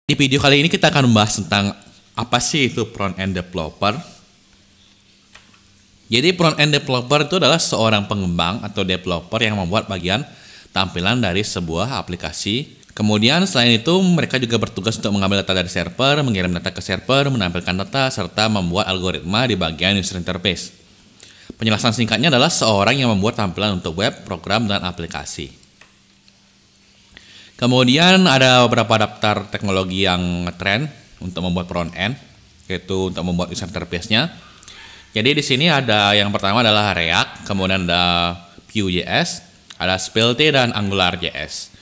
Di video kali ini kita akan membahas tentang apa sih itu front-end developer. Jadi front-end developer itu adalah seorang pengembang atau developer yang membuat bagian tampilan dari sebuah aplikasi. Kemudian selain itu mereka juga bertugas untuk mengambil data dari server, mengirim data ke server, menampilkan data, serta membuat algoritma di bagian user interface. Penjelasan singkatnya adalah seorang yang membuat tampilan untuk web, program, dan aplikasi. Kemudian ada beberapa daftar teknologi yang ngetrend untuk membuat front-end, yaitu untuk membuat user interface-nya. Jadi di sini ada yang pertama adalah React, kemudian ada Vue.js, ada Svelte, dan AngularJS.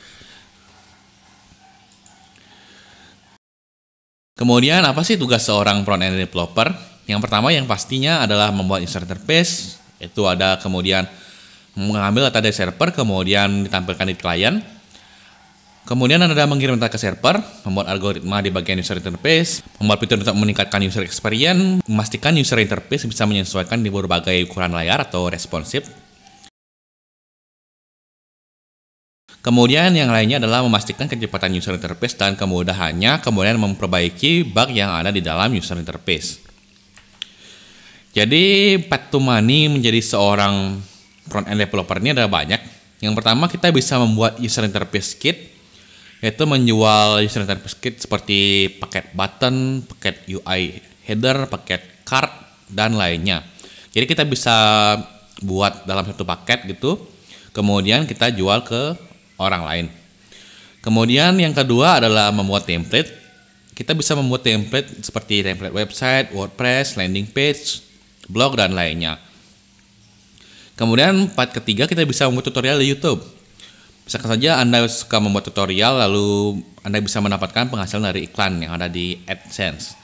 Kemudian apa sih tugas seorang front-end developer? Yang pertama yang pastinya adalah membuat user interface, itu ada kemudian mengambil data dari server, kemudian ditampilkan di klien. Kemudian Anda mengirim data ke server, membuat algoritma di bagian user interface, membuat fitur untuk meningkatkan user experience, memastikan user interface bisa menyesuaikan di berbagai ukuran layar atau responsif. Kemudian yang lainnya adalah memastikan kecepatan user interface dan kemudahannya, kemudian memperbaiki bug yang ada di dalam user interface. Jadi path to money menjadi seorang front-end developer ini ada banyak. Yang pertama kita bisa membuat user interface kit, yaitu menjual user interface kit seperti paket button, paket UI header, paket card, dan lainnya. Jadi kita bisa buat dalam satu paket gitu, kemudian kita jual ke orang lain. Kemudian yang kedua adalah membuat template. Kita bisa membuat template seperti template website, WordPress, landing page, blog, dan lainnya. Kemudian part ketiga kita bisa membuat tutorial di YouTube. Misalkan saja Anda suka membuat tutorial, lalu Anda bisa mendapatkan penghasilan dari iklan yang ada di AdSense.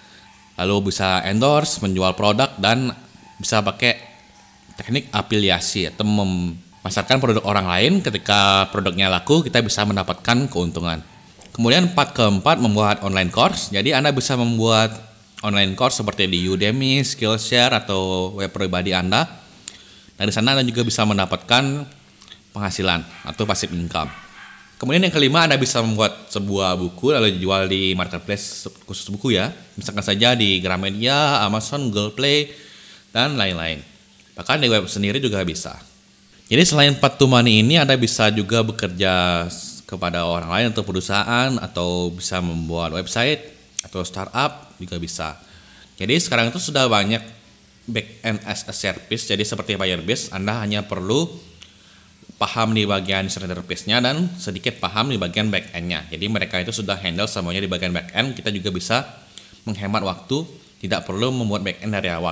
Lalu bisa endorse, menjual produk, dan bisa pakai teknik afiliasi atau memasarkan produk orang lain. Ketika produknya laku, kita bisa mendapatkan keuntungan. Kemudian part keempat, membuat online course. Jadi Anda bisa membuat online course seperti di Udemy, Skillshare, atau web pribadi Anda. Dari sana Anda juga bisa mendapatkan penghasilan atau passive income. Kemudian yang kelima, Anda bisa membuat sebuah buku lalu dijual di marketplace khusus buku ya. Misalkan saja di Gramedia, Amazon, Google Play, dan lain-lain. Bahkan di web sendiri juga bisa. Jadi selain path to money ini, Anda bisa juga bekerja kepada orang lain atau perusahaan, atau bisa membuat website atau startup juga bisa. Jadi sekarang itu sudah banyak back-end as a service, jadi seperti Firebase, Anda hanya perlu paham di bagian user interface-nya dan sedikit paham di bagian back-end-nya. Jadi mereka itu sudah handle semuanya di bagian back-end. Kita juga bisa menghemat waktu, tidak perlu membuat back-end dari awal.